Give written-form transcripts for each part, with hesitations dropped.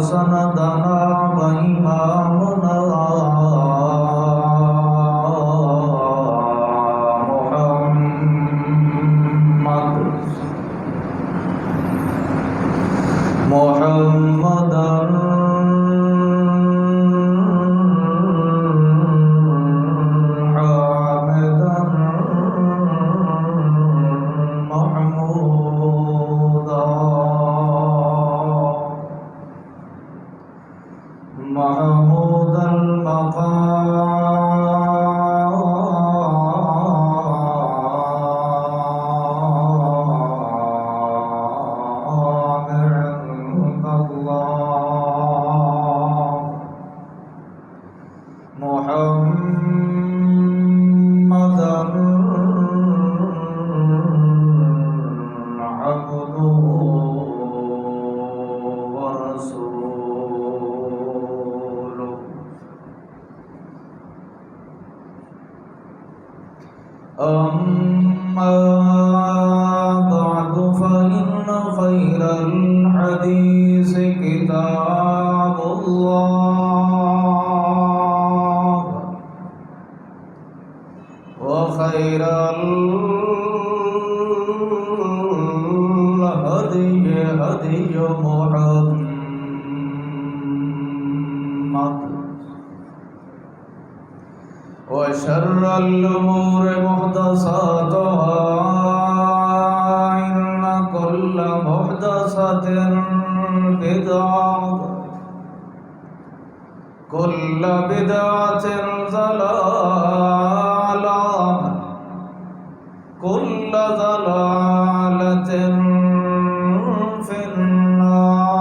سندنا وإمامنا محمد حامدا محمودا محمود أما بعد فإن خير الحديث كتاب الله وخير الهدي هدي محمد وشر الأمور محدثاتها إن كل محدثة بدعة كل بدعة ضلالة كل ضلالة في النار.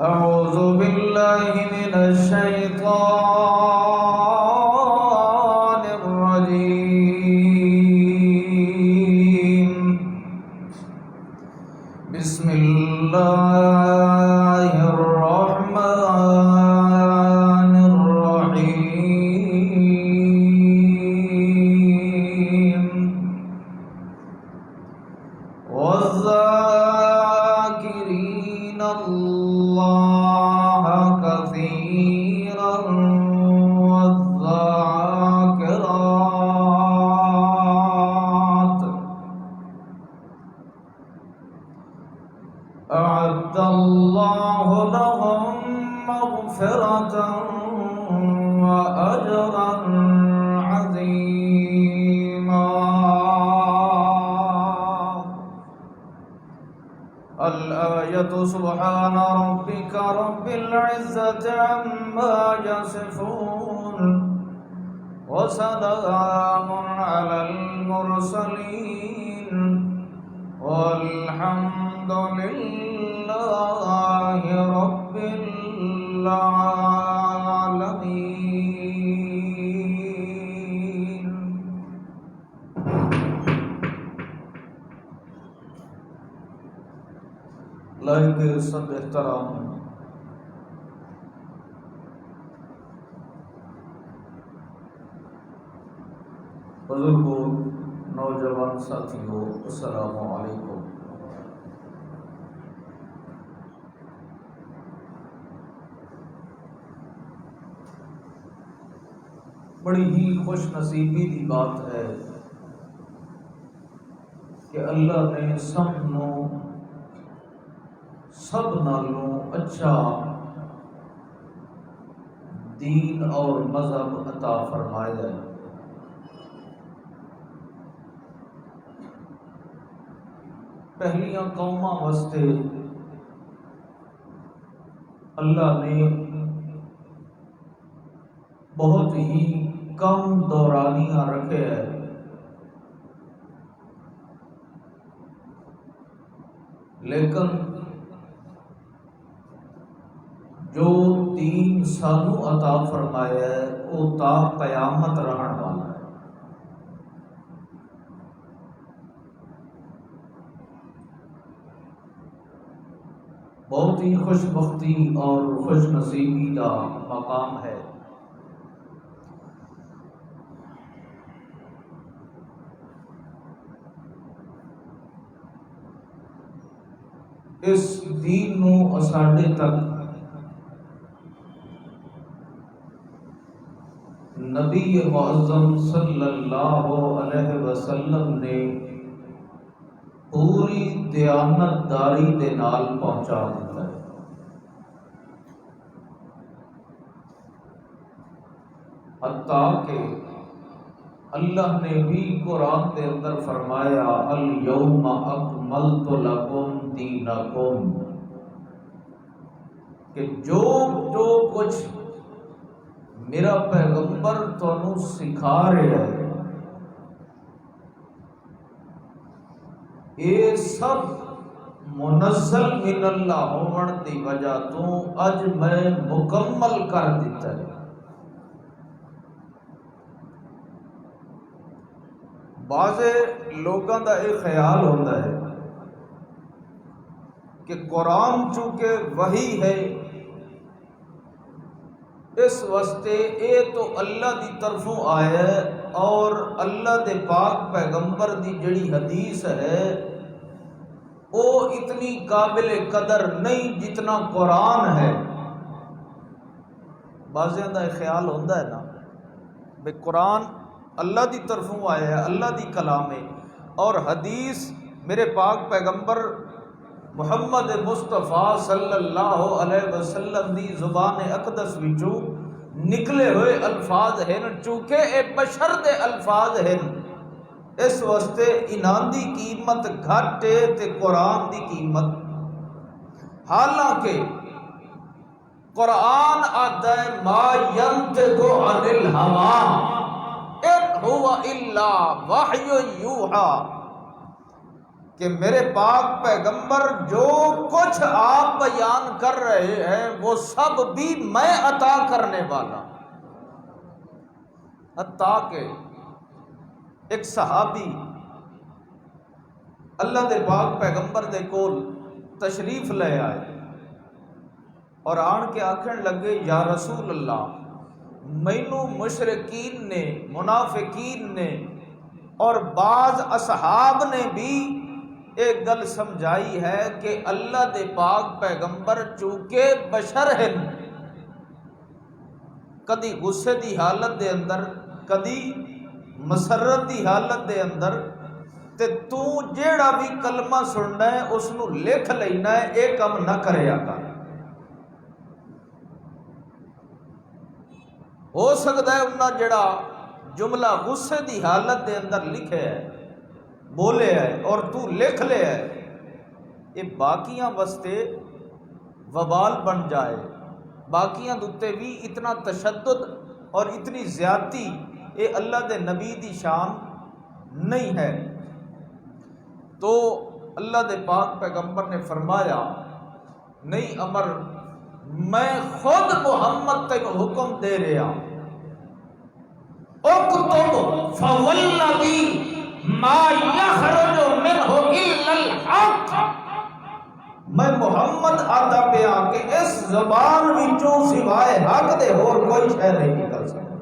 أعوذ بالله من الشيطان الرجيم. بسم الله الرحمن الرحيم. والذاكرين الله كثيرا والذاكرات أعد الله لهم مغفرة وأجرا عظيما. الآية سبحان ربك رب العزة عما يصفون وسلام على المرسلين والحمد لله رب العالمين. لائق سب احترام بزرگوں، نوجوان ساتھیوں، السلام علیکم. بڑی ہی خوش نصیبی کی بات ہے کہ اللہ نے سب نالوں اچھا دین اور مذہب عطا فرمایا ہے. پہلیاں قوماں واسطے اللہ نے بہت ہی کم دورانیاں رکھے ہیں، لیکن جو دین سانو عطا فرمایا ہے وہ تا قیامت رہن والا ہے. بہت ہی خوش بختی اور خوش نصیبی کا مقام ہے. اس دین نو ساڈے تک نبی معظم صلی اللہ علیہ وسلم نے پوری دیانت داری دے نال پہنچا دیتا ہے۔ حتیٰ کہ اللہ نے بھی قرآن کے اندر فرمایا الیوم اکملت لکم دینکم، کہ جو کچھ میرا پیغمبر تانوں سکھا رہا ہے یہ سب منزل من اللہ ہون دی وجہ تو اج میں مکمل کر دیتا ہے۔ بعض لوگوں کا یہ خیال ہوتا ہے کہ قرآن چونکہ وحی ہے اس واسطے اے تو اللہ دی طرفوں آیا ہے، اور اللہ دے پاک پیغمبر دی جڑی حدیث ہے وہ اتنی قابل قدر نہیں جتنا قرآن ہے۔ بعضیاں دا خیال ہوتا ہے نا بے قرآن اللہ دی طرفوں آیا ہے، اللہ دی کلام ہے، اور حدیث میرے پاک پیغمبر محمد مصطفیٰ صلی اللہ علیہ وسلم دی زبان اقدس وچوں نکلے ہوئے الفاظ ہیں، چونکہ اے بشر دے الفاظ ہیں اس واسطے انہاں دی قیمت گھٹ ہے تے قرآن دی قیمت، حالانکہ قرآن آتا ہے ما ینطق عن الہوا ان هو الا وحی یوحی، کہ میرے پاک پیغمبر جو کچھ آپ بیان کر رہے ہیں وہ سب بھی میں عطا کرنے والا۔ حتیٰ کہ ایک صحابی اللہ دے پاک پیغمبر دے کول تشریف لے آئے اور آن کے آکھن لگے یا رسول اللہ، مینوں مشرکین نے، منافقین نے اور بعض اصحاب نے بھی ایک گل سمجھائی ہے کہ اللہ دے پاک پیغمبر چونکہ بشر ہیں، کدی غصے دی حالت دے اندر، کدی مسرت دی حالت دے اندر، تے تو جیڑا بھی کلمہ سننا ہے اس نو لکھ لینا ہے، ایک کم نہ کریا کر۔ ہو سکتا ہے انہاں جڑا جملہ غصے دی حالت دے اندر لکھے ہے، بولے ہے اور تو لکھ لے ہے، یہ باقیاں واسطے وبال بن جائے، باقیاں دوتے بھی اتنا تشدد اور اتنی زیادتی یہ اللہ دے نبی دی شان نہیں ہے۔ تو اللہ دے پاک پیغمبر نے فرمایا نہیں امر، میں خود محمد تک حکم دے رہا، اکتب فوالذی ما یخرج منہ الا الحق، میں محمد آتا پیا کہ اس زبان وچوں سوائے حق دے اور کوئی شے نہیں نکل سکتا۔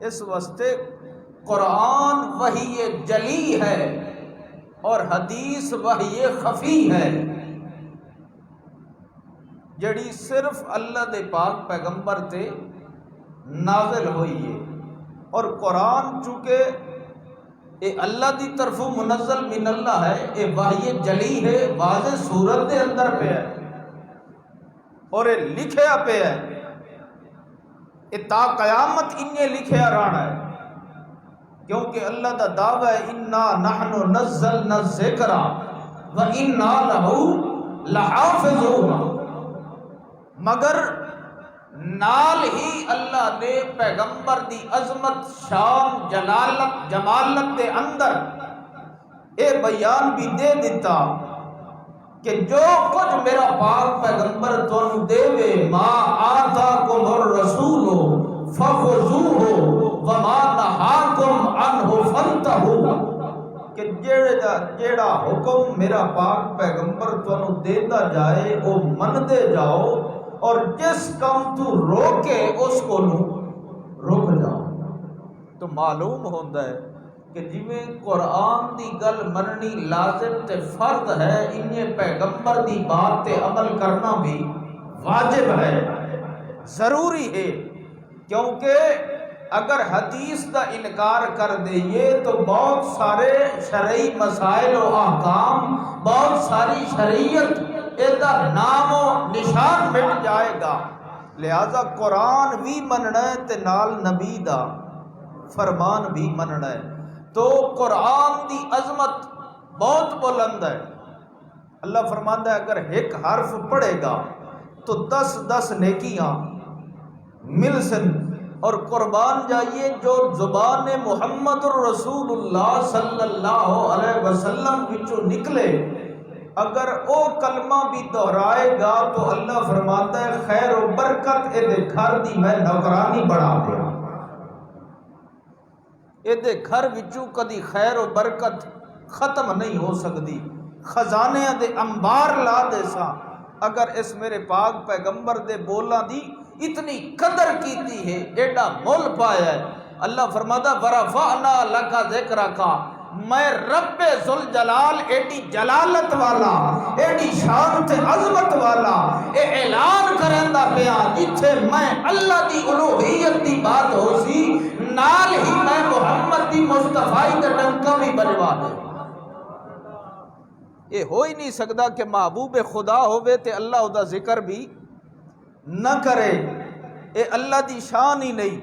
اس واسطے قرآن وحی جلی ہے اور حدیث وحی خفی ہے، جڑی صرف اللہ دے پاک پیغمبر تے نازل ہوئی ہے، اور قرآن چونکہ اے اللہ دی طرفوں منزل من اللہ ہے، اے وحی جلی ہے، واضح صورت دے اندر پہ ہے اور اے لکھیا پہ ہے، اے تا قیامت انہیں لکھیا رہنا ہے، کیونکہ اللہ دا دعویٰ ہے انا نحن نزلنا الذکر وانا لہ لحافظون، مگر نال ہی اللہ نے پیغمبر دی عظمت، شان، جلالت، جمالت دے اندر اے بیان بھی دے دیتا کہ جو کچھ میرا پاک پیغمبر تانوں دے وے، ما آتاکم الرسول فخذوہ وما نہاکم عنہ فانتہوا، کہ جیڑا حکم میرا پاک پیغمبر تانوں دیتا جائے وہ مندے جاؤ، اور جس کام تو روکے اس کو رک جاؤ۔ تو معلوم ہوتا ہے کہ جویں قرآن دی گل مننی لازم تے فرض ہے، انہیں پیغمبر دی بات تے عمل کرنا بھی واجب ہے، ضروری ہے، کیونکہ اگر حدیث دا انکار کر دئیے تو بہت سارے شرعی مسائل و احکام، بہت ساری شریعت ایدہ نام و نشان مٹ جائے گا۔ لہذا قرآن بھی مننا ہے تے نال نبی دا فرمان بھی مننا ہے۔ تو قرآن دی عظمت بہت بلند ہے۔ اللہ فرماتا ہے اگر ایک حرف پڑھے گا تو 10 نیکیاں مل سن، اور قربان جائیے جو زبان محمد الرسول اللہ صلی اللہ علیہ وسلم وچوں نکلے، اگر او کلمہ بھی دہرائے گا تو اللہ فرماتا ہے خیر و برکت اے دے گھر دی میں نوکرانی بڑھا دیا۔ اے دے گھر وچوں کدی خیر و برکت ختم نہیں ہو سکتی، خزانے دے انبار لا دے سا اگر اس میرے پاک پیغمبر دے بولاں دی اتنی قدر کیتی ہے، ایڈا مول پایا ہے۔ اللہ فرماتا ورفعنا لک ذکرک، میں رب ذوالجلال ایڈی جلالت والا، ایڈی شان تے عظمت والا اے اعلان کرندا پیا جتھے میں اللہ دی الوہیت دی بات ہو سی، نال ہی میں محمد دی مصطفی دا ڈنکا بھی بجوا دے۔ یہ ہو ہی نہیں سکتا کہ محبوب خدا ہوئے تے اللہ دا ذکر بھی نہ کرے، اے اللہ دی شان ہی نہیں۔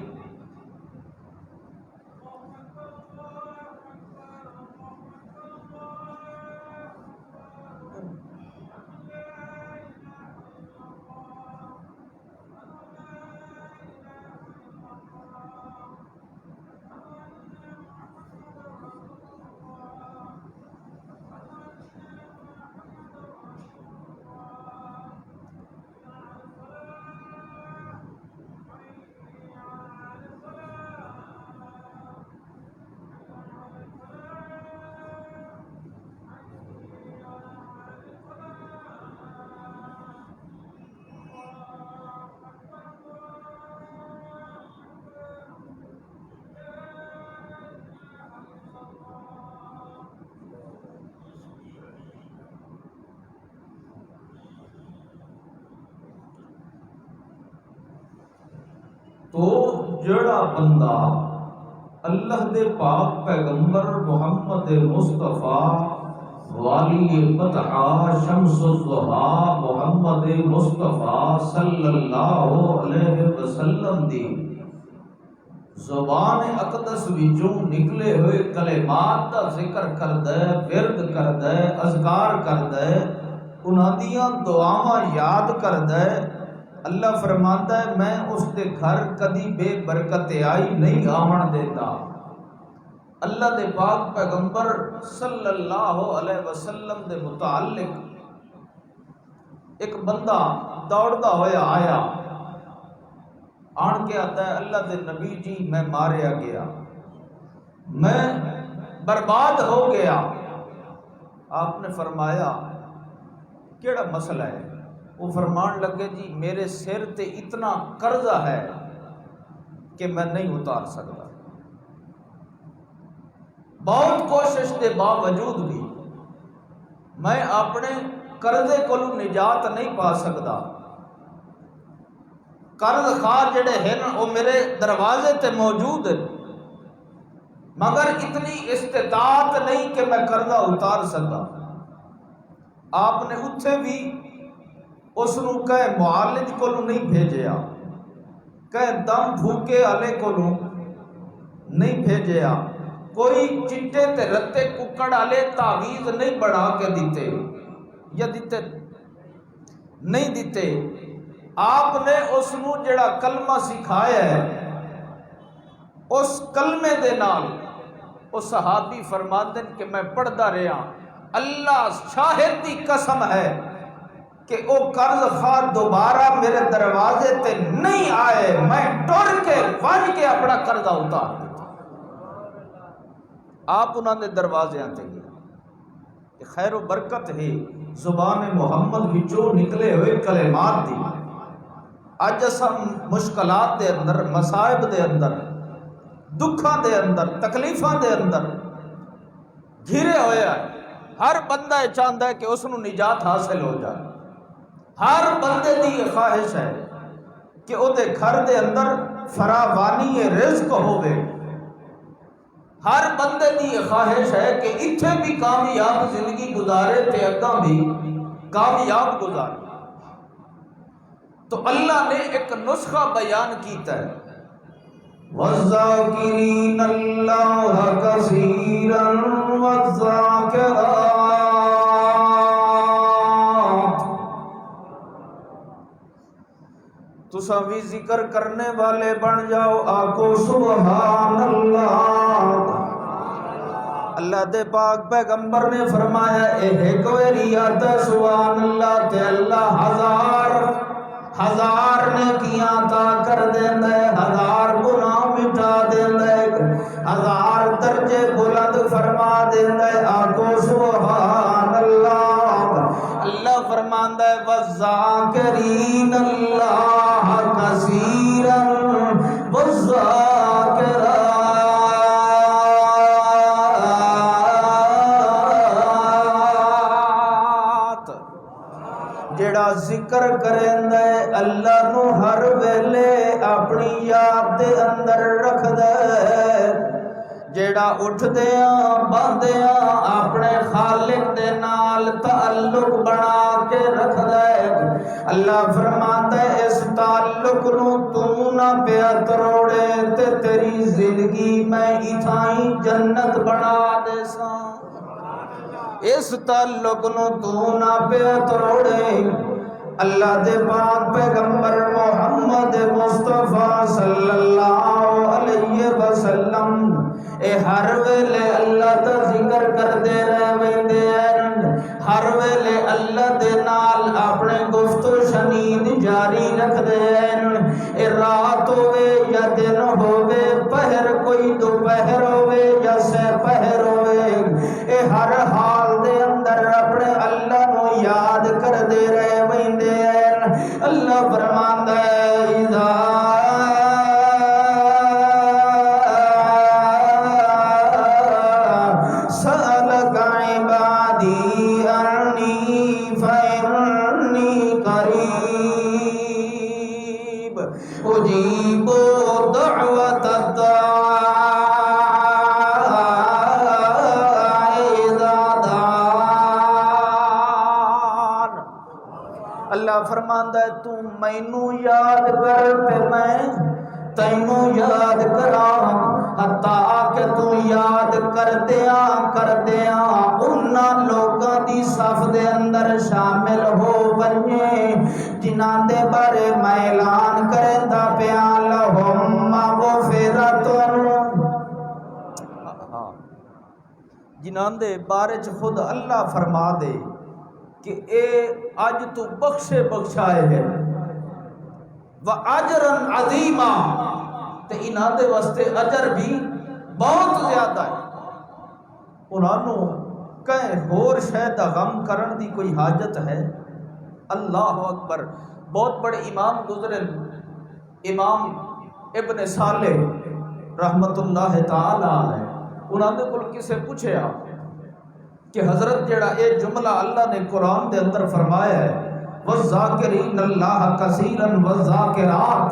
تو جڑا بندہ اللہ دے پاک پیغمبر محمد مصطفیٰ والی فتحہ شمس الضحیٰ محمد مصطفیٰ صلی اللہ علیہ وسلم دی زبان اقدس وچوں نکلے ہوئے کلمات دا ذکر کردے، ورد کردے، اذکار کردے، انہاں دیاں دعاواں یاد کردے، اللہ فرماتا ہے میں اس دے گھر کدی بے برکت آئی نہیں آمن دیتا۔ اللہ دے پاک پیغمبر صلی اللہ علیہ وسلم دے متعلق ایک بندہ دوڑدا ہوا آیا، آن کے آتا ہے اللہ دے نبی جی میں ماریا گیا، میں برباد ہو گیا۔ آپ نے فرمایا کیڑا مسئلہ ہے؟ وہ فرمان لگے جی میرے سر تے اتنا قرضہ ہے کہ میں نہیں اتار سکتا، بہت کوشش کے باوجود بھی میں اپنے قرضے کو نجات نہیں پا سکتا۔ قرض خواہ جڑے ہیں وہ میرے دروازے تے موجود ہیں، مگر اتنی استطاعت نہیں کہ میں قرضہ اتار سکتا۔ آپ نے اتھے بھی اس نو کہے معالج کو نہیں بھیجیا، کہے دم بھوکے والے کو نہیں بھیجیا، کوئی چٹے تے رتے ککڑ والے تعویذ نہیں بڑھا کے دیتے یا دیتے نہیں دیتے۔ آپ نے اس نو جڑا کلمہ سکھایا ہے اس کلمے دے نال اس صحابی فرماندے کہ میں پڑھدا رہا، اللہ شاہد دی قسم ہے کہ او قرض خواہ دوبارہ میرے دروازے تے نہیں آئے، میں ٹر کے ون کے اپنا قرضہ اتار دیتا۔ آپ انہوں نے دروازے آتے گیا، خیر و برکت ہے زبان محمد وچوں نکلے ہوئے کلمات دی۔ اج اساں مشکلات دے اندر، مصائب دے اندر دکھاں دے اندر تکلیفاں دے اندر گھرے ہویا ہے. ہر بندہ چاہتا ہے کہ اس نو نجات حاصل ہو جائے. ہر بندے دی یہ خواہش ہے کہ او دے گھر دے اندر فراوانی رزق ہوئے. ہر بندے دی یہ خواہش ہے کہ اتھے بھی کامیاب زندگی گزارے تے اگاں بھی کامیاب گزارے. تو اللہ نے ایک نسخہ بیان کیتا ہے. وَالذَّاكِرِينَ اللَّهَ كَثِيرًا وَالذَّاكِرَاتِ. تساں بھی ذکر کرنے والے بن جاؤ، آکو سبحان اللہ. اللہ دے پاک پیغمبر نے فرمایا ایک ویری آتا سبحان اللہ تے اللہ ہزار نیکیاں عطا کر دیندا ہے، 1000 گناہ مٹا دیندا ہے، 1000 درجے بلند فرما دیندا ہے. آکو سبحان اللہ. اللہ فرماندا ہے وَالذَّاكِرِينَ اللَّهَ كَثِيرًا وَالذَّاكِرَاتِ. جیڑا ذکر کریندا ہے اللہ نو ہر ویلے اپنی یاد دے اندر رکھدا ہے. جیڑا اٹھدیاں باندیاں اپنے خالق دے نال تعلق بنا کے رکھدا ہے. اللہ فرماتا ہے اس تعلق نو تو نہ پیا تروڑے تے تیری زندگی میں اتھائیں جنت بنا دے ساں. اس تعلق نو تو نہ پیا توڑے. اللہ دے پاک پیغمبر محمد مصطفیٰ صلی اللہ علیہ وسلم اے ہر ویلے اللہ دا ذکر کردے رہ ویندے ہیں. ہر ویلے اللہ دے نال اپنے گفت و شنید جاری رکھ دے ہیں. اے رات ہوئے یا دن ہوئے، پہر کوئی دوپہر ہوئے یا سے پہر ہوئے، اے ہر حال دے اندر اپنے اللہ نو یاد کر دے رہے ویندے ہیں. اللہ فرماندا ہے اذا سألك عبادی عنی فإنی قریب اجیب دعوت الداع فرماندا ہے تو مینوں یاد کر تے میں تینوں یاد کراں، حتیٰ کہ تو یاد کردیاں انہاں لوگاں دی صف دے اندر شامل ہو بنے جنہاں دے بارے میں اعلان کردا پیا لہم مغفرۃ، جنہاں دے بارے چ خود اللہ فرما دے کہ اے اج تو بخشے بخشائے ہے وَأَجْرًا عَظِيمًا، تے انہاں دے واسطے اجر بھی بہت زیادہ ہے. انہاں نو کہیں ہور شے دا غم کرن دی کوئی حاجت ہے؟ اللہ اکبر. بہت بڑے امام گزرے، امام ابن صالح رحمت اللہ تعالی علیہ، انہاں دے کول کسے پوچھیا کہ حضرت جڑا اے جملہ اللہ نے قرآن دے اندر فرمایا ہے وَالذَّاكِرِينَ اللَّهَ كَثِيرًا وَالذَّاكِرَاتِ،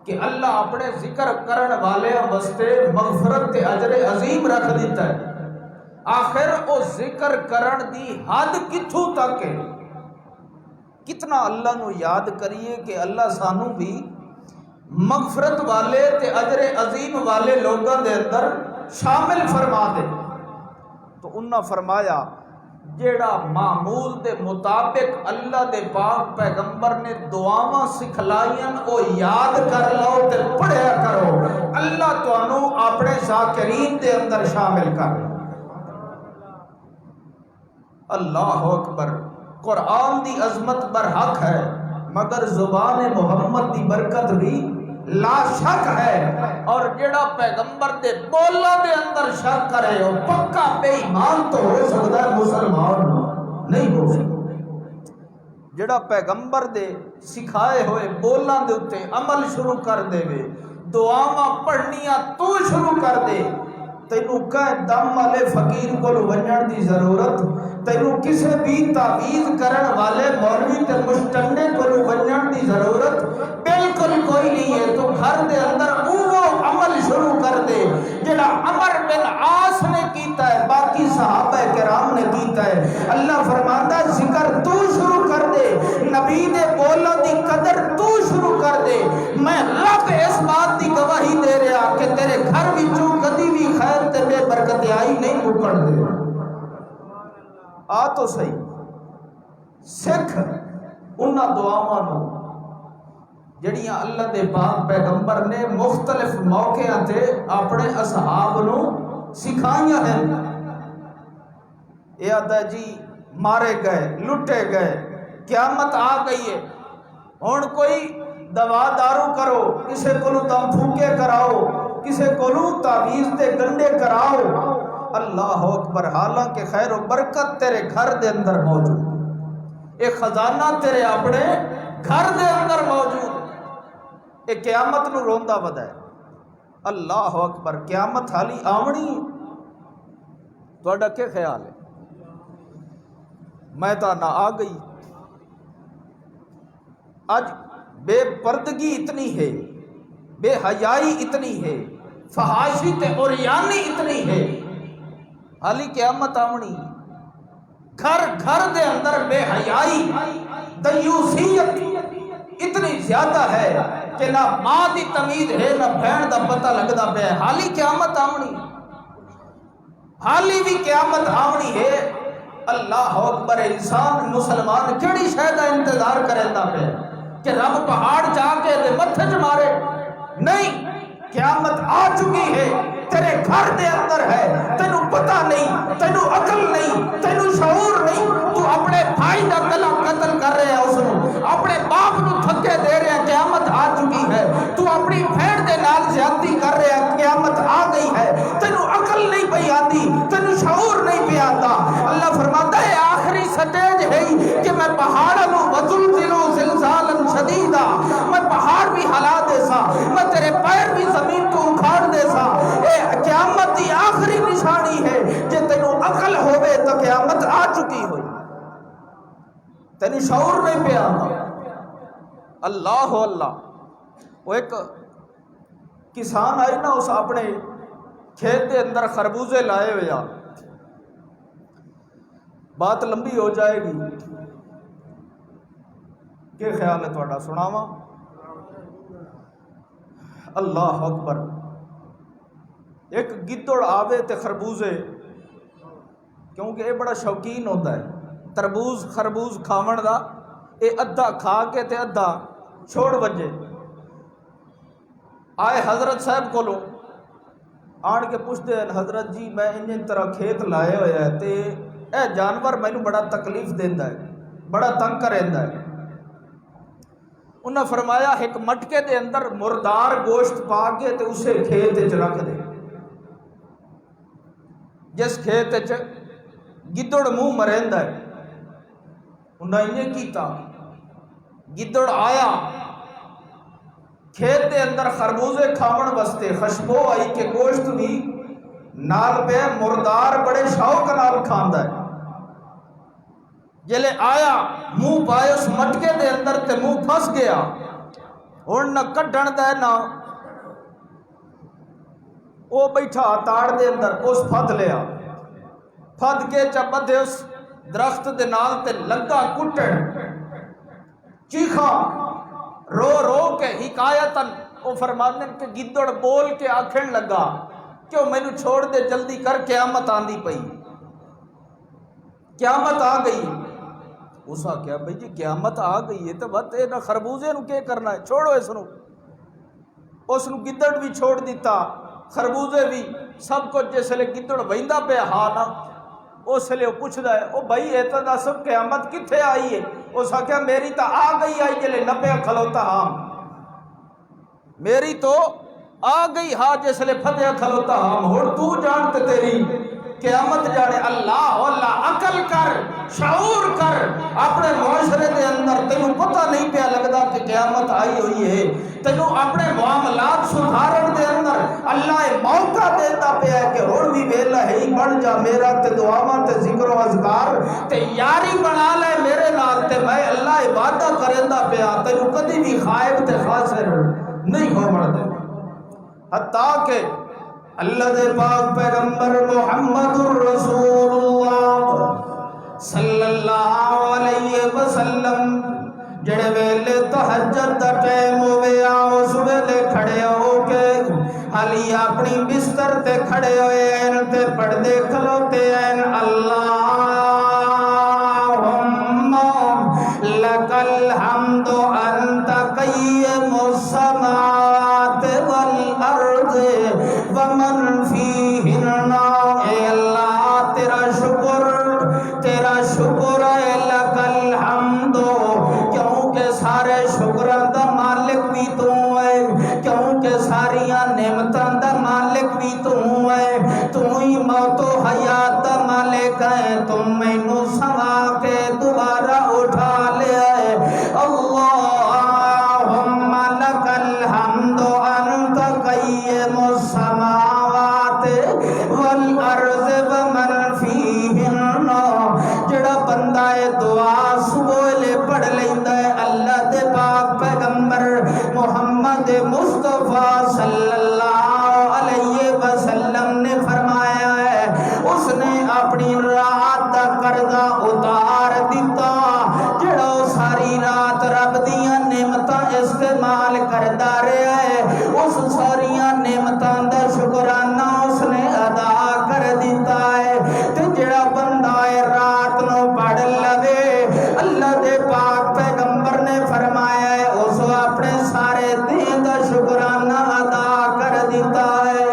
کہ اللہ اپنے ذکر کرن والے واسطے مغفرت تے اجر عظیم رکھ دیتا ہے. آخر او ذکر کرن دی حد کتھوں تک ہے؟ کتنا اللہ نو یاد کریے کہ اللہ سانو بھی مغفرت والے تے اجر عظیم والے لوگوں دے اندر شامل فرما دے. تو انہاں فرمایا جیڑا معمول دے مطابق اللہ دے پاک پیغمبر نے دعاواں سکھلائیاں او یاد کر لو تے پڑھیا کرو، اللہ تانوں اپنے ذاکرین دے اندر شامل کر. اللہ اکبر. قرآن دی عظمت برحق ہے مگر زبان محمد دی برکت بھی لا شک ہے. اور جڑا پیغمبر دے بولاں دے اندر شک کرے وہ پکا بے ایمان تو ہو سکتا ہے، مسلمان نہیں ہو سکتا. جڑا پیغمبر دے سکھائے ہوئے بولاں دے اتے عمل شروع کر دے وے، دعاواں پڑھنیاں تو شروع کر دے، تینوں کہے دم والے فقیر کو ونجن دی ضرورت، تینوں کسے بھی تعویذ کرن والے مولوی تے مشتنے کو ونجن دی ضرورت بالکل کوئی نہیں ہے۔ تو گھر دے اندر وہ عمل شروع کر دے جڑا عمر بن عاص نے کیتا ہے، باقی صحابہ کرام نے کیتا ہے۔ اللہ فرماندا ہے ذکر تو شروع کر دے، نبی دے بولوں دی قدر تو شروع کر دے، میں رب اس بات دی گواہی دے رہا کہ تیرے گھر وچوں کدی بھی خیر تے بے برکت آئی نہیں مکڑ دے۔ آ تو صحیح سکھ انہاں دعاواں نو جڑیاں اللہ دے پاک پیغمبر نے مختلف موقعوں تے اپنے اصحاب نو سکھائیاں ہیں۔ یہ آتا جی مارے گئے، لٹے گئے، قیامت آ گئی ہے، ہن کوئی دوا دارو کرو، کسے کولو دم پھوکے کراؤ، کسے کولو تعویذ تے گنڈے کراؤ۔ اللہ اکبر، حالانکہ خیر و برکت تیرے گھر دے اندر موجود، ایک خزانہ تیرے اپنے گھر دے اندر موجود، ایک قیامت نو روندا ودا ہے۔ اللہ اکبر، قیامت حالی آونی، تہاڈا کیا خیال ہے؟ میں تو نہ آ گئی۔ آج بے پردگی اتنی ہے، بے حیائی اتنی ہے، فحاشی تے عریانی اتنی ہے، حالی قیامت آونی۔ گھر گھر دے اندر بے حیائی، دیوسیت اتنی زیادہ ہے کہ نہ ماں دی تمیز ہے نہ بہن دا پتہ لگدا پیا، حالی قیامت آونی، حالی بھی قیامت آونی ہے۔ اللہ اکبر، انسان مسلمان کیڑی شے دا انتظار کریندا پیا کہ رب پہاڑ جا کے دے متھے چ مارے؟ نہیں، قیامت آ چکی ہے، تیرے گھر دے اندر ہے، تینوں پتہ نہیں، تینوں عقل نہیں، تینوں شعور نہیں، تو اپنے بھائی دا گلا قتل کر رہے ہیں، اس نو اپنے باپ نو دھکے دے رہے ہیں، قیامت آ چکی ہے، تو اپنی بہن دے نال زیادتی کر رہے ہیں، قیامت آ گئی ہے، تینوں عقل نہیں پئی آندی، تینوں شعور نہیں پئی آندا۔ اللہ فرماتا ہے آخری سٹیج ہے کہ میں پہاڑاں نو وزلزلوا زلزالا شدیدا، میں پہاڑ بھی ہلا دے سا، میں تیرے پیر بھی زمین تو اکھاڑ دے سا۔ اے قیامت دی آخری نشانی ہے کہ تینوں عقل ہوئے تو قیامت آ چکی ہوئی، تینوں شعور نہیں پہ آتا۔ اللہ اللہ، وہ ایک کسان آئی نا، اس اپنے کھیت دے اندر خربوزے لائے ہوئے، بات لمبی ہو جائے گی، کیا خیال ہے تھوڑا سناواں؟ اللہ اکبر، ایک گدڑ آوے تے خربوزے، کیونکہ یہ بڑا شوقین ہوتا ہے تربوز خربوز کھاون دا، یہ ادھا کھا کے تے ادھا چھوڑ وجے۔ آئے حضرت صاحب کو آن کے پوچھتے ہیں حضرت جی میں انجن طرح کھیت لائے ہوئے ہے تے اے جانور مینو بڑا تکلیف دیندا ہے، بڑا تنگ کریندا ہے۔ انہاں فرمایا ایک مٹکے دے اندر مردار گوشت پا کے تے اسے کھیت وچ رکھ دے، جس کھیت وچ گدڑ منہ مریندا ہے۔ انہاں انجے کیتا، گدڑ آیا کھیت دے اندر خربوزے کھاون واسطے، خوشبو آئی کہ گوشت بھی نال پہ مردار بڑے شوق نال کھاندا ہے۔ جلے آیا منہ پائے اس مٹکے دے اندر تے منہ پھس گیا، ہن نہ کڈن دا نہ او بیٹھا تاڑ دے اندر، اس پھد لیا، پھد کے چبدے اس درخت دے نال تے لگا کٹن، چیخا رو رو کے حکایتن، او فرماندے کہ گدڑ بول کے آکھن لگا کہ مینو چھوڑ دے جلدی کر، قیامت آندی پئی، قیامت آ گئی۔ اس آ کیا بھئی جی قیامت آ گئی ہے تو بات اے نہ خربوزے نو کیا کرنا ہے، چھوڑو اس نو گدڑ بھی چھوڑ دیتا، خربوزے بھی سب کچھ۔ جس لئے گدڑ ویندا پہ ہاں نا، اس لئے وہ پوچھدا ہے او بھائی اے تے دس قیامت کتھے آئی ہے؟ اس آ کیا میری تو آ گئی آئی، جلے نپیا کھلوتا ہاں، میری تو آ گئی ہاں جس لئے پھدیا کھلوتا ہاں، ہن تو جانتے تیری قیامت جانے اللہ اللہ عقل کر، شعور کر اپنے معاشرے دے اندر، تینوں پتہ نہیں پیا لگدا کہ قیامت آئی ہوئی ہے، تینوں اپنے معاملات سدھارن دے اندر اللہ موقع دیتا پیا ہے کہ ہن بھی ویلا ہے ہی بن جا میرا تے دعاواں تے ذکر و اذکار تے یاری بنا لے میرے نال تے میں اللہ عبادت کریندا پیا، تینوں کدی بھی خائب تے خاسر نہیں ہون دے۔ حتیٰ کہ اللہ دے پاک پیغمبر محمد الرسول اللہ صلی اللہ علیہ وسلم جڑے ویلے تہجد دا ٹائم ہوئے اس ویلے کھڑے ہو کے علی اپنی بستر تے کھڑے ہوئے ہیں تے پڑھدے کھلوتے ہیں اللہم لک الحمد انت قیم السماوات والارض ومن فیہن، اے اللہ تیرا شکر ہے، لک الحمد کیونکہ سارے شکراں دا مالک بھی تو ہے، کیونکہ ساریاں نعمتاں دا مالک بھی تو ہے، تو ہی موت و حیات دا مالک ہے، تم مینوں سوا کے دوبارہ اٹھا لیا ہے۔ اللہم لک الحمد انت قیم السماوات والارض ومن فیہن، جڑا بندہ دعا سوئلے پڑھ لیندہ ہے اللہ دے پاک پیغمبر محمد مصطفیٰ صلی اللہ علیہ وسلم نے فرمایا ہے اس نے اپنی رات دا قرضہ اتار دیتا، جڑا ساری رات رب دیاں نعمتاں استعمال کردا رہا ہے، اس ساریاں نعمتاں دا شکرانہ اس نے ادا کر دیتا ہے۔ تے جڑا بندہ رات نو پڑھ لوے اللہ دے پاک پیغمبر نے فرمایا ہے اس اپنے سارے دین دا شکرانہ ادا کر دیتا ہے۔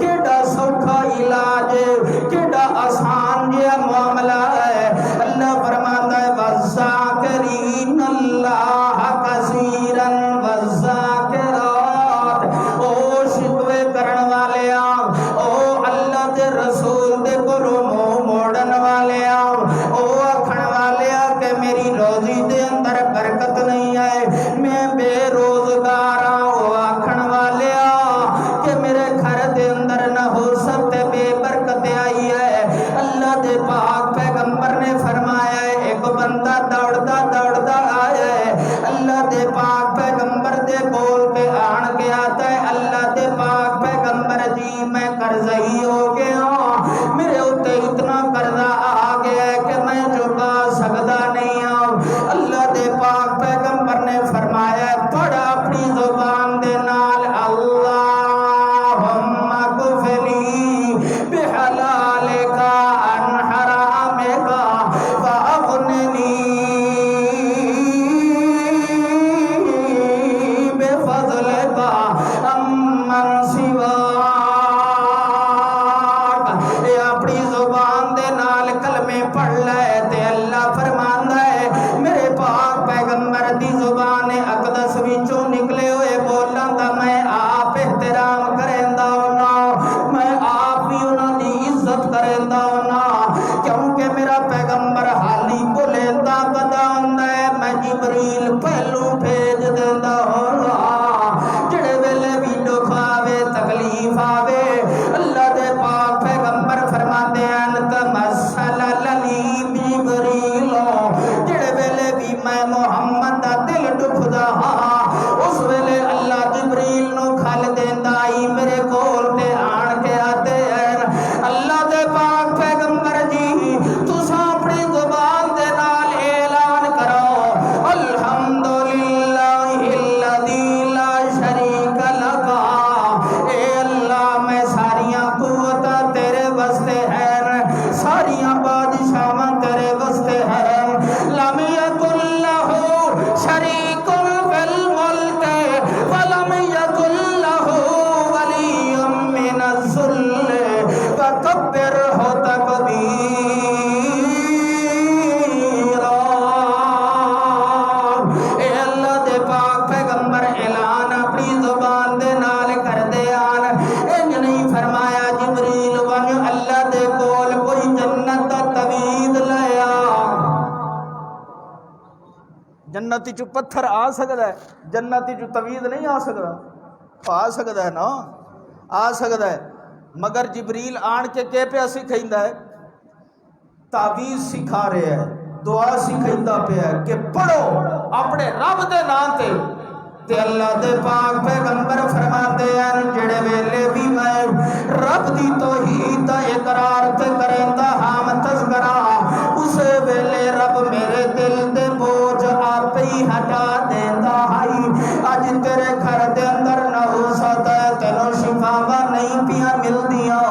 کیڑا سوکھا علاج ہے، کیڑا آسان جہا معاملہ ہے۔ اللہ فرماتا ہے والذاکرین اللہ کثیرا والذاکرات، او شکوے کرن والیاں، او اللہ دے رسول دے کولوں منہ موڑن والیاں، او آکھن والیاں کہ میری روزی دے اندر برکت نہیں ہے، میں بے روزگار ہاں، او آکھن والیاں کہ میرے گھر دے اندر نہ ہو سکتے بے برکت آئی ہے۔ اللہ دے پاک پیغمبر نے فرمایا ہے ایک بندہ دوڑدا دوڑدا آیا ہے، اللہ دے پاک پیغمبر دے بول کے آن کے آتا ہے اللہ دے پاک پیغمبر جی میں قرضی ہو گیا، میرے اوتے اتنا قرضہ آ گیا ہے کہ میں چکا سکتا نہیں ہوں۔ اللہ دے پاک پیغمبر نے فرمایا پڑھ اپنی زبان دے نال اللہم کفلی بحلالک عن حرامک واغننی بفضلک عمن سواک، اے اپنی زبان دے نال کلمے پڑھ لے تے اللہ فرماندا ہے میرے پاک پیغمبر دی زبان اقدس وچوں نکلے ہوئے بولاں دا میں آپ احترام کریندا ہونا، میں آپ بھی انہاں دی عزت کریندا ہونا، کیونکہ میرا پیغمبر حالی بولیندا بدا ہوندا ہے، میں جبریل پہلو بھیج دیندا ہونا، جڑے ویلے بھی دکھ آوے تکلیف آوے اللہ دے پاک پیغمبر فرماتے ہیں تمثل للی جبریل، جڑے ویلے بھی میں محمد دا دل دکھدا ہاں اس ویلے اللہ جبریل نو کھل دیندا آئی میرے کول تے آن کے آتے ہیں اللہ دے پاک پیغمبر جی تساں اپنی زبان دے نال اعلان کرو الحمدللہ الذی لا شریک لک، اے اللہ میں ساریاں قوتاں تیرے واسطے ہیں، ساریاں بادشاہاں تیرے واسطے ہیں، لم یکن لہ شریک فی جنت چ پتھر آ سکتا ہے، جنت چ توید نہیں آ سکتا؟ آ سکتا ہے نا، آ سکتا ہے، مگر جبریل آن کے کہ پیا سکھائندا ہے؟ تعویذ سکھا رہے ہے، دعا سکھائندا پیا ہے کہ پڑھو اپنے رب دے نام تے اللہ دے پاک پیغمبر فرماتے ہیں جڑے ویلے بھی میں رب دی توحید دا اقرار تے کریندا ہاں تذکرہ، اس ویلے رب میرے دل دے بوجھ آپ ہی ہٹا دیندا ہے۔ اج تیرے گھر دے اندر نحوست ہے، تینوں شفاواں نہیں پیاں ملدیاں،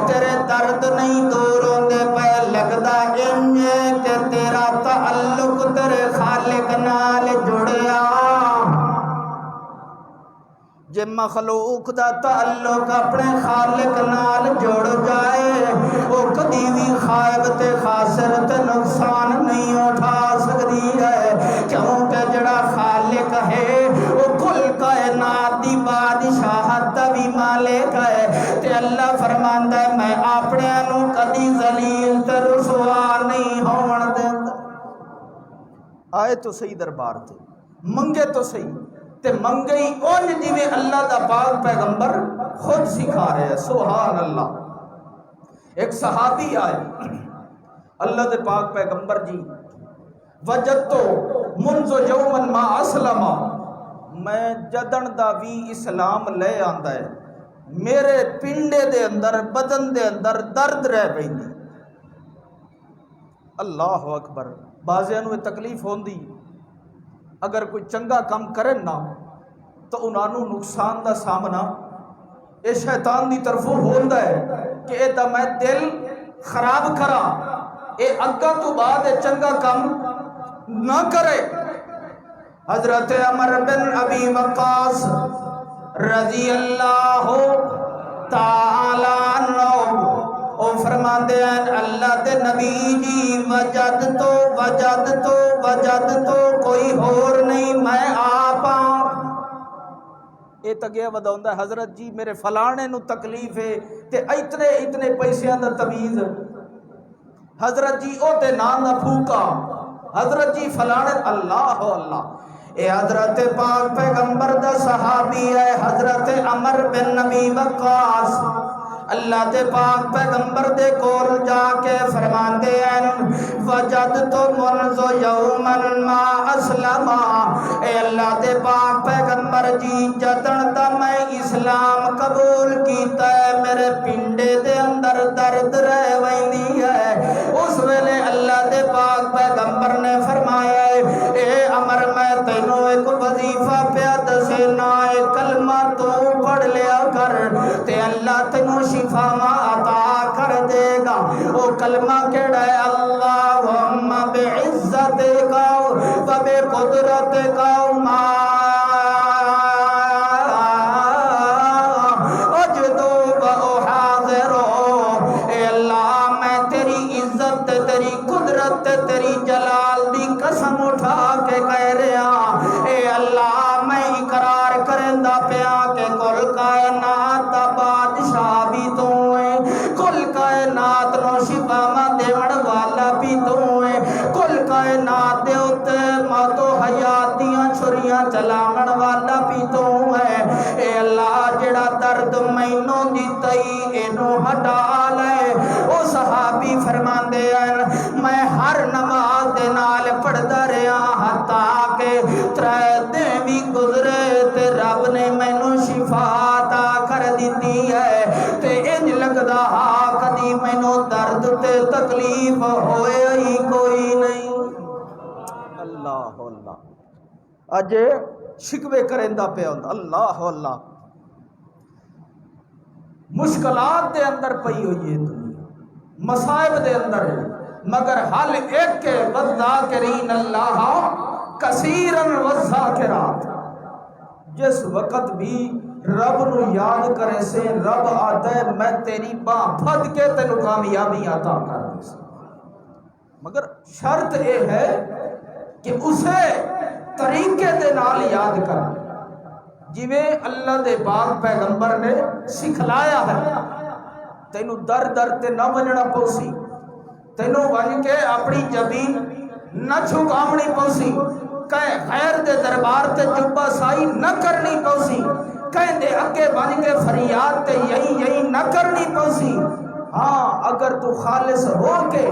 تیرے درد نہیں دور ہوندے پے، لگدا انج کہ تیرا تعلق تیرے خالق نال جڑیا۔ جے مخلوق دا تعلق اپنے خالق نال جڑ جائے، وہ کدی بھی خائب تے خاسر تے نقصان نہیں اٹھا سکتی ہے، کیونکہ جڑا خالق ہے وہ کل کائنات دی بادشاہت دا بھی مالک ہے۔ تے اللہ فرماندا ہے میں اپنے نوں کدی ذلیل تے رسوا نہیں ہون دیندا۔ آئے تو صحیح دربار تے، منگے تو صحیح، تے منگئی اون جویں اللہ دا پاک پیغمبر خود سکھا رہے ہیں۔ سبحان اللہ۔ ایک صحابی آئے اللہ دے پاک پیغمبر جی، وجدتو منذ یومن ما اسلم، میں جدن دا وی اسلام لے آندا ہے میرے پنڈے دے اندر بدن دے اندر درد رہ پیندی۔ اللہ اکبر۔ بعضیاں نوں تکلیف ہوندی اگر کوئی چنگا کام کرے نا تو انہاں نوں نقصان دا سامنا اے شیطان دی طرفوں ہوندا ہے کہ اے تا میں دل خراب کرا، اے اگا تو بعد اے چنگا کام نہ کرے۔ حضرت عمر بن ابی وقاص رضی اللہ تعالی عنہ او فرماندے ہیں اللہ دے نبی جی وجد تو کوئی اور نہیں میں آپ ہاں۔ اے تگیا وداوندا حضرت جی میرے فلانے نو تکلیف ہے تے اتنے پیسیاں دا تمیز، حضرت جی او تے نام نہ پھوکا، حضرت جی فلانے اللہ اے حضرت پاک پیغمبر دا صحابی ہے حضرت عمر بن ابی وقاص، اللہ دے پاک پیغمبر دے کول جا کے فرماندے ہیں وجدت منذ یومن ما اسلم، اے اللہ دے پاک پیغمبر جی جدن دا میں اسلام قبول کیتا ہے میرے پنڈے دے اندر درد رہ ویندی ہے۔ اس ویلے اللہ دے پاک پیغمبر نے فرمایا اے عمر میں تینوں ایک وظیفہ پیا دسنا، اے کلمہ تو پڑھ لیا کر تے اللہ تینوں شفا عطا کر دے گا۔ او کلمہ کیڑا ہے؟ اللہم بعزتک و بقدرتک ما اجدو و احاضر، اے اللہ میں تیری عزت تیری قدرت تیری جلال دی قسم اٹھا کے کہہ رہا اے اللہ میں اقرار کرندا پیا کہ کل کائنات دا بادشاہ بھی تو ہے، کل کائنات نو شفاواں دیون والا بھی تو ہے، کل کائنات دے اوتے موت و حیات دیاں چھریاں چلاون والا بھی تو ہے۔ اے اللہ جڑا درد مینوں دتائی اینو ہٹا لے۔ او صحابی فرماندے ہیں میں ہر نماز دے نال پڑھدا رہیا حتیٰ کہ 3 دن بھی گزرے تے رب نے مینوں شفا عطا کر دتی ہے تے انج لگدا کدی مینوں درد تے تکلیف ہوئے ہی کوئی نہیں۔ اللہ اللہ اج شکوے کریندا پیا ہوندا اللہ اللہ، مشکلات دے اندر پئی ہوئی ہے دنیا، مصائب دے اندر ہے، مگر حل ایک ہے والذاکرین اللہ کثیرا والذاکرات۔ جس وقت بھی رب نو یاد کرے سے رب آتا ہے میں تیری باں پھد کے تینوں کامیابی عطا کر دے سے، مگر شرط یہ ہے کہ اسے طریقے دے نال یاد کر جویں اللہ دے پاک پیغمبر نے سکھلایا ہے۔ تینوں در در تے نہ ونجنا پوسی، تینوں ون کے اپنی جبین نہ چھکاونی پوسی، کہیں غیر دے دربار تے جبہ سائی نہ کرنی پوسی، کہیں دے اگے بن کے فریاد تے یہی نہ کرنی پوسی۔ ہاں اگر تو خالص ہو کے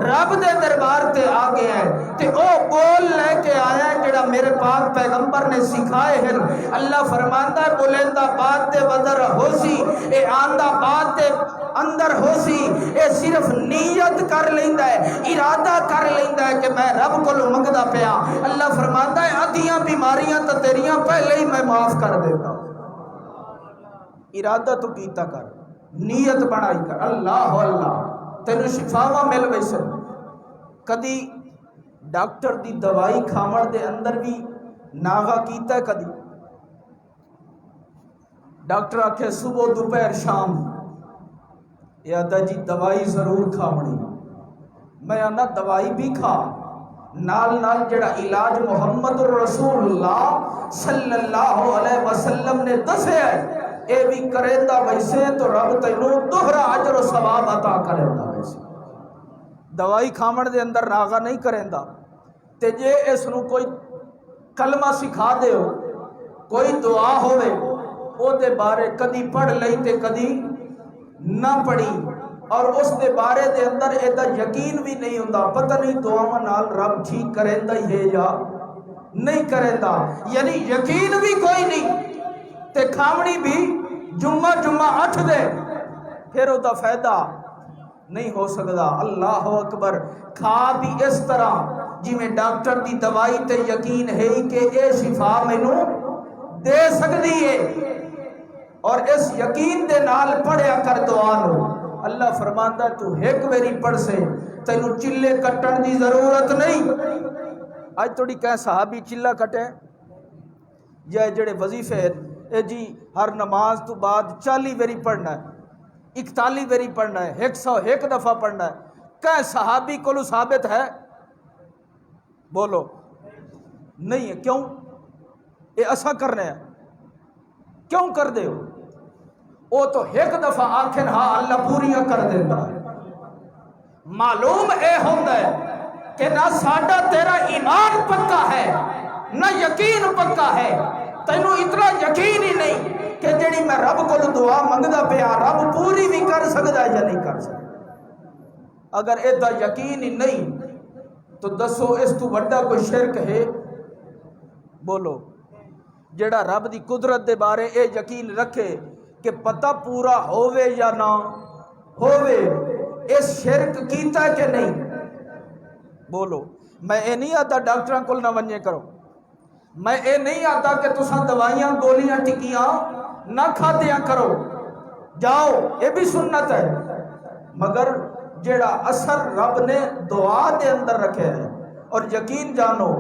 رب دے دربار تے آ گیا ہے تے او بول لے کے آیا ہے جڑا میرے پاک پیغمبر نے سکھائے ہیں۔ اللہ فرماندا ہے بولندہ بات تے وزر ہو سی، اے آندہ بات تے اندر ہو سی، اے صرف نیت کر لیندا ہے، ارادہ کر لیندا ہے کہ میں رب کو منگدا پیا۔ اللہ فرماندا ہے ادھیاں بیماریاں تو تیریاں پہلے ہی میں معاف کر دیتا۔ ارادہ تو کیتا کر، نیت بنائی کر، اللہ اللہ تینوں شفاواں مل ویسے۔ کدی ڈاکٹر دی دوائی کھاون دے اندر بھی ناغا کیتا ہے؟ کدی ڈاکٹر آکھے صبح دوپہر شام یادا جی دوائی ضرور کھاونی، میں آنا دوائی بھی کھا، نال نال جڑا علاج محمد رسول اللہ صلی اللہ علیہ وسلم نے دسے ہے اے بھی کریندا ویسے تو رب تینوں دوہرا اجر و ثواب عطا کریندا ویسے۔ دوائی کھاون دے اندر ناغا نہیں کریندا تے جے اس نو کوئی کلمہ سکھا دے ہو، کوئی دعا ہوئے او دے بارے کدی پڑھ لئی تے کدی نہ پڑھی اور اس دے بارے دے اندر ایدا یقین بھی نہیں ہوندا، پتہ نہیں دعاواں نال رب ٹھیک کریندا ہی ہے یا نہیں کریندا، یعنی یقین بھی کوئی نہیں تے کھاونی بھی جمعہ 8 دے، پھر او دا فائدہ نہیں ہو سکدا۔ اللہ اکبر۔ کھا بھی اس طرح جی میں ڈاکٹر دی دوائی تے یقین ہے کہ اے شفا مینوں دے سکدی ہے، اور اس یقین دے نال پڑھیا کر دعا نو۔ اللہ فرماندا تو ایک ویری پڑھ سے تینوں چلے کٹن دی ضرورت نہیں۔ اج تھوڑی کہ صحابی چلا کٹے یا جڑے وظیفے اے جی ہر نماز تو بعد 40 ویری پڑھنا ہے، 41 ویری پڑھنا ہے، 101 دفعہ پڑھنا ہے، کہ صحابی کو ثابت ہے؟ بولو نہیں ہے۔ کیوں؟ اے ایسا کرنے ہیں کیوں کر دے ہو؟ او تو ایک دفعہ آکھن ہاں اللہ پوریاں کر دیتا ہے۔ معلوم اے ہوتا ہے کہ نہ ساڈا تیرا ایمان پکا ہے نہ یقین پکا ہے، تینوں اتنا یقین ہی نہیں کہ جڑی میں رب کو دعا منگدا پیا رب پوری بھی کر سکتا ہے یا نہیں کر سکتا۔ اگر ایدا یقین ہی نہیں تو دسو اس تو بڑا کوئی شرک ہے؟ بولو جڑا رب دی قدرت دے بارے اے یقین رکھے کہ پتہ پورا ہووے یا نہ ہووے، اس شرک کیتا ہے کہ نہیں؟ بولو۔ میں اے نہیں آتا ڈاکٹراں کول نہ ونجے کرو، میں اے نہیں آتا کہ تساں دوائیاں گولیاں ٹکیاں نہ کھادیاں کرو، جاؤ یہ بھی سنت ہے، مگر جڑا اثر رب نے دعا دے اندر رکھے ہے، اور یقین جانو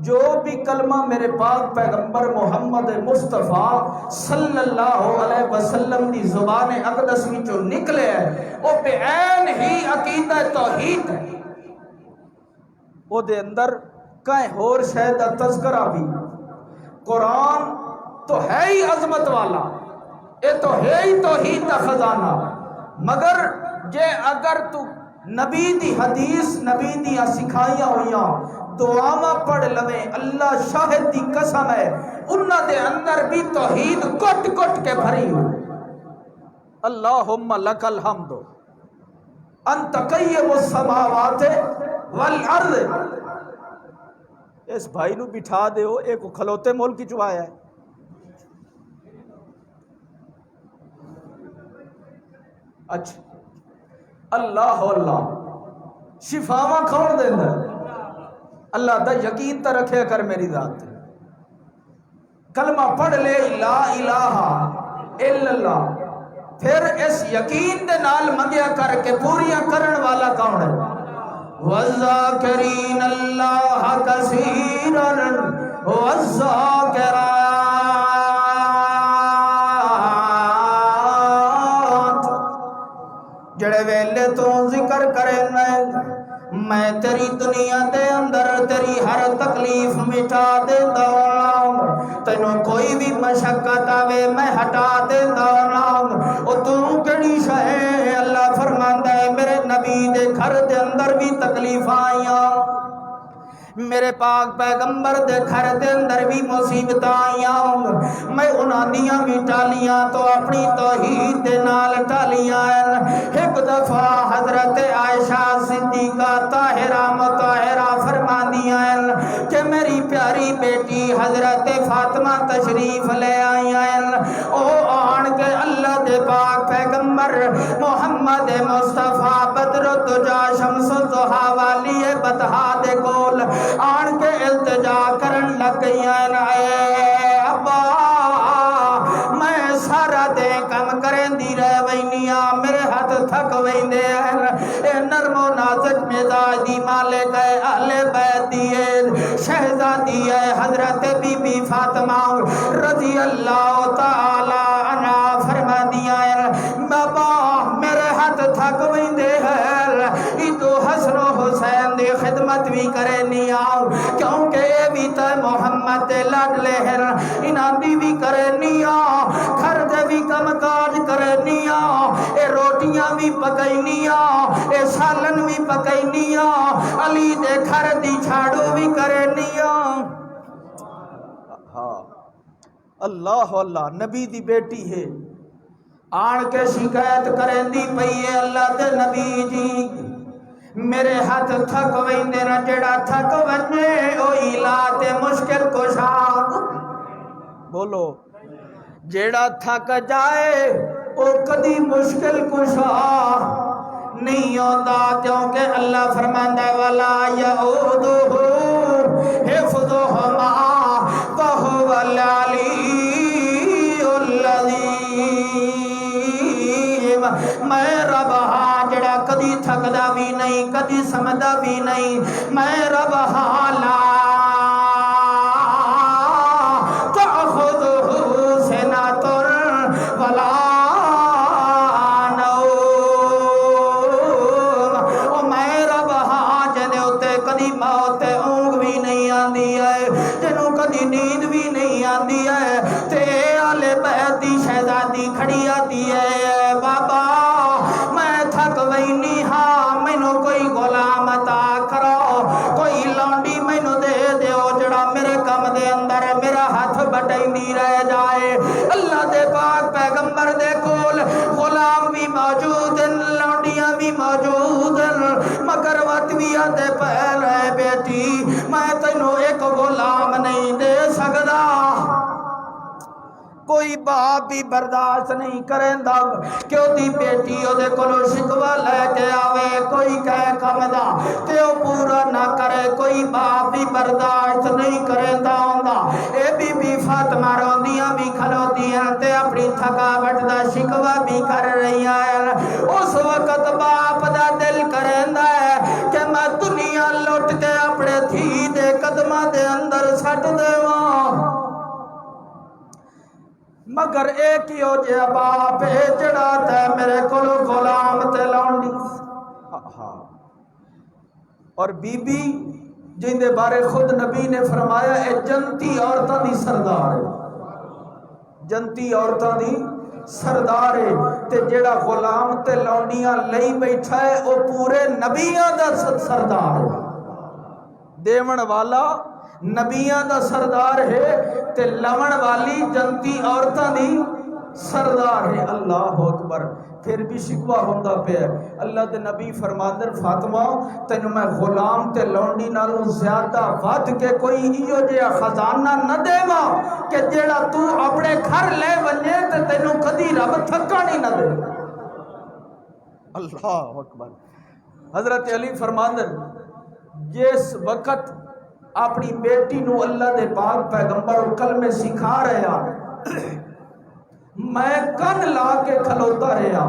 جو بھی کلمہ میرے پاک پیغمبر محمد مصطفیٰ صلی اللہ علیہ وسلم دی زبان اقدس وچوں نکلے ہے وہ بے عین ہی عقیدہ توحید ہے، وہ دے اندر کہیں ہور شے دا تذکرہ بھی۔ قرآن تو ہے ہی عظمت والا، اے تو ہے ہی توحید دا خزانہ، مگر جے اگر تو نبی دی حدیث نبی دیاں سکھائیاں ہویاں دعاواں پڑھ لویں، اللہ شاہد دی قسم ہے انہاں دے اندر بھی توحید کٹ کٹ کے بھری ہو۔ اللہم لک الحمد انت قیم السماوات والارض۔ اس بھائی نو بٹھا دے ہو ایک کھلوتے مول کی چوایا ہے۔ اچھا اللہ اللہ شفاواں کھوڑ دینا اللہ دا یقین تا رکھے کر میری ذات، کلمہ پڑھ لے لا الہ الا اللہ، پھر اس یقین دے نال منگیا کر کے پوریاں کرن والا کون ہے؟ وَالذَّاكِرِينَ اللَّهَ كَثِيرًا وَالذَّاكِرَاتِ۔ جڑے ویلے تو ذکر کرے میں تیری دنیا دے اندر تیری ہر تکلیف مٹا دیتا ہوں، تینوں کوئی بھی مشقت آوے میں ہٹا دیتا ہوں۔ او تو کیڑی شے ہے؟ اللہ فرماندا ہے میرے نبی دے گھر دے اندر بھی تکلیف آئیاں، میرے پاک پیغمبر دے گھر دے اندر بھی مصیبت آئیاں، میں انہاں دیاں بھی ٹالیاں تو اپنی توحید دے نال ٹالیاں۔ ایک دفعہ حضرت عائشہ صدیقہ طاہرہ مطہرہ فرماندیاں کہ میری پیاری بیٹی حضرت فاطمہ تشریف لے آئیاں، او آن کے اللہ دے پاک پیغمبر محمد مصطفیٰ بدر الدجا شمس الضحیٰ والی بطحا دے کول آن کے التجا کرن لگ گئیاں، اے ابا میں سارا دے کم کریں دی رہ وینیاں، میرے ہاتھ تھک ویندے ہیں، اے نرم و نازک مزاج دی مالک ہے اہل بیت دیئے شہزادی ہے حضرت بی بی فاطمہ رضی اللہ تعالی عنہ فرما دیا بابا میرے ہاتھ تھک ویندے ہیں، تو حسن و حسین دی خدمت بھی کرے نہیں آؤ کیونکہ اے بھی تے محمد دے لاڈلے ہیں، انہاں دی بھی کرے نہیں آؤ، گھر دے بھی کم کاج کرے نہیں آؤ، اے روٹیاں بھی پکائی نہیں آؤ، اے سالن بھی پکائی نہیں آؤ، علی دے گھر دی جھاڑو بھی کرے نہیں آؤ۔ ہاں اللہ اللہ نبی دی بیٹی ہے، آن کے شکایت کریں دی پئیے اللہ دے نبی جی میرے ہاتھ تھک ویندے نہ، جڑا تھک ونجے او علاج مشکل کشا، بولو جڑا تھک جائے او کدی مشکل کشا نہیں ہوتا، کیونکہ اللہ فرماندا ہے ولا یعودہ حفظہما وہو العلی العظیم، میں رب ہاں جڑا کدی تھکدا بھی نہیں کدی سمجھدا بھی نہیں، میں رب ہاں لا تأخذہ سنۃ ولا نیند بھی نہیں آندی ہے، تے آلے بیت دی شہزادی کھڑی آتی ہے بابا میں تھک وینی ہاں مینوں کوئی غلام عطا کرو، کوئی لونڈی مینوں دے دیو جڑا میرے کم دے اندر میرا ہاتھ بٹیندی رہ جائے۔ اللہ دے پاک پیغمبر دے کول غلام بھی موجود ہیں لونڈیاں بھی موجود ہیں، مگر وقت بھی آدھے پہل ہے بیٹی میں تینوں ایک غلام نہیں دے سکدا، کوئی باپ بھی برداشت نہیں کریں دا کہ او دی بیٹی او دے کولو شکوہ لے کے آوے، کوئی کہے کم دا تے او پورا نہ کرے، کوئی باپ بھی برداشت نہیں کریں دا ہوندا۔ اے بی بی فاطمہ روندیاں بھی کھلوتی ہیں تے اپنی تھکاوٹ دا شکوہ بھی کر رہی ہیں، اس وقت باپ دا دل کریں دا ہے کہ میں دنیا لوٹ کے اپنے دھی دے قدمہ دے اندر سٹ دیواں، مگر ایک ہی ہو جے باپ اے جڑا تے میرے کولو غلام تے لونڈی۔ اور بی بی جن دے بارے خود نبی نے فرمایا اے جنتی عورتاں دی سردار ہے، جنتی عورتاں دی سردار ہے، تے جڑا غلام تے لونڈیاں لئی بیٹھا ہے او پورے نبیاں دا سردار ہے، دیون والا نبیاں دا سردار ہے تے لون والی جنتی عورتاں دی سردار ہے۔ اللہ اکبر، پھر بھی شکوہ ہوندہ پہ اللہ دے نبی فرماندر فاطمہ تینوں میں غلام تے لونڈی نالوں زیادہ ود کے کوئی ایو جیا خزانہ نہ دے ماں کہ جیڑا تو اپنے گھر لے ونجے تے تینوں کدی رب تھکانی نہ دے۔ اللہ اکبر، حضرت علی فرماندر جس وقت اپنی بیٹی نو اللہ دے پاک پیغمبر کلمے سکھا رہا میں کن لا کے کھلوتا رہا،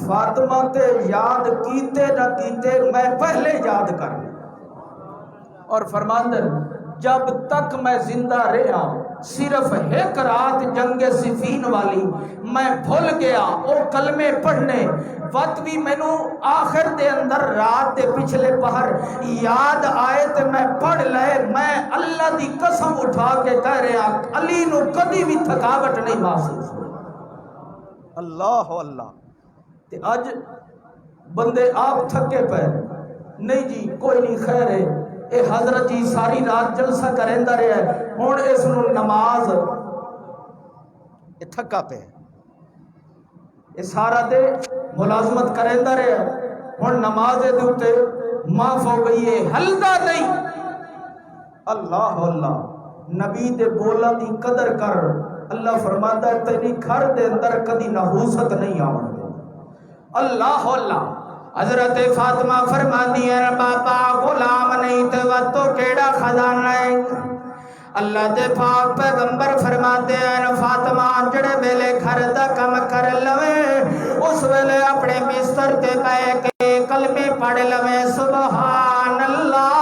فاطمہ تے یاد کیتے نہ کیتے میں پہلے یاد کر، اور فرماندر جب تک میں زندہ رہا صرف ایک رات جنگ صفین والی میں بھول گیا او کلمے پڑھنے، وقت بھی مینوں آخر دے اندر رات دے پچھلے پہر یاد آئے تے میں پڑھ لے، میں اللہ دی قسم اٹھا کے کہہ رہا علی نو کدی بھی تھکاوٹ نہیں محسوس ہوئی۔ اللہ اللہ، تے اج بندے آپ تھکے پے نہیں جی کوئی نہیں خیر ہے اے حضرت جی ساری رات جلسہ کریندا رہا ہے، ہن اس نو نماز اے تھکا پہ اے سارا دے ملازمت کریندا رہا ہے، ہن نماز دے اوتے معاف ہو گئی ہے، ہلدا نہیں۔ اللہ اللہ، نبی دے بولاں دی قدر کر۔ اللہ فرماتا ہے تیری گھر دے اندر کدی نحوست نہیں آون دے۔ اللہ اللہ، حضرت فاطمہ فرماتی ہے بابا غلام نہیں تے وہ تو کیڑا خزانہ ہے۔ اللہ دے پاک پیغمبر فرماتے ہیں فاطمہ جڑے ویلے گھر دا کم کر لوے اس ویلے اپنے بستر تے بیٹھ کے کلمے پڑھ لوے سبحان اللہ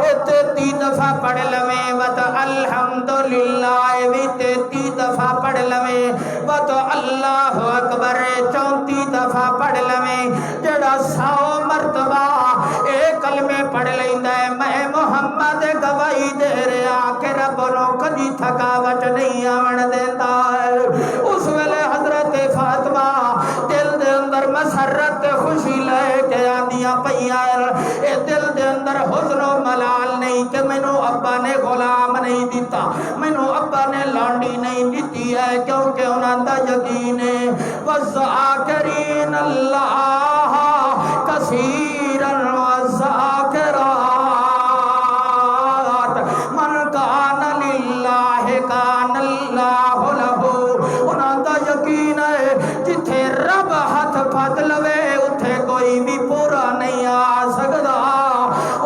33 دفعہ پڑھ لوے وت الحمدللہ بھی 33 دفعہ پڑھ لوے وت اللہ اکبر 34 دفعہ پڑھ لوے۔ جڑا 100 مرتبہ اے کلمے پڑھ لیندا ہے میں محمد گواہی دے رہا کہ رب نو کدی تھکاوٹ نہیں آون دیندا ہے۔ اس ویلے حضرت فاطمہ دل دے اندر مسرت تے خوشی لے کے آندیاں پیاں، اے دل دے اندر حزن و ملال نہیں کہ مینوں ابا نے غلام نہیں دیتا، مینوں ابا نے لانڈی نہیں دیتی ہے، کیونکہ انہاں دا یقین ہے وَالذَّاکِرِینَ اللَّهَ کثیرا وَالذَّاکِرَاتِ من کان للہ کان اللہ لہ۔ انہاں دا یقین ہے جتھے رب ہاتھ پھد لوے اتھے کوئی بھی پورا نہیں آ سکدا۔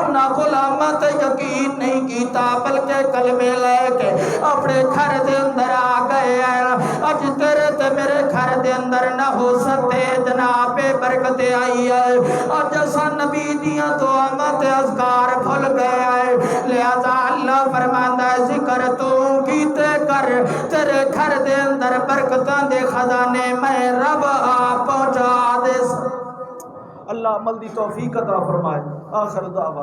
انہاں غلاماں تے یقین نہیں کیتا بلکہ کلمے لے کے اپنے گھر دے اندر آ گئے ہیں۔ اج تیرے تے میرے گھر دے اندر نحوست جناب برکت آئی ہے، اج اساں نبی دیاں دعاواں تے اذکار بھول گئے ہیں، لہذا اللہ فرماندا ہے ذکر تو کیتے کر تیرے گھر دے اندر برکتاں دے خزانے میں رب پہنچا دے۔ اللہ عمل دی توفیق عطا فرمائے۔ آخر دعوانا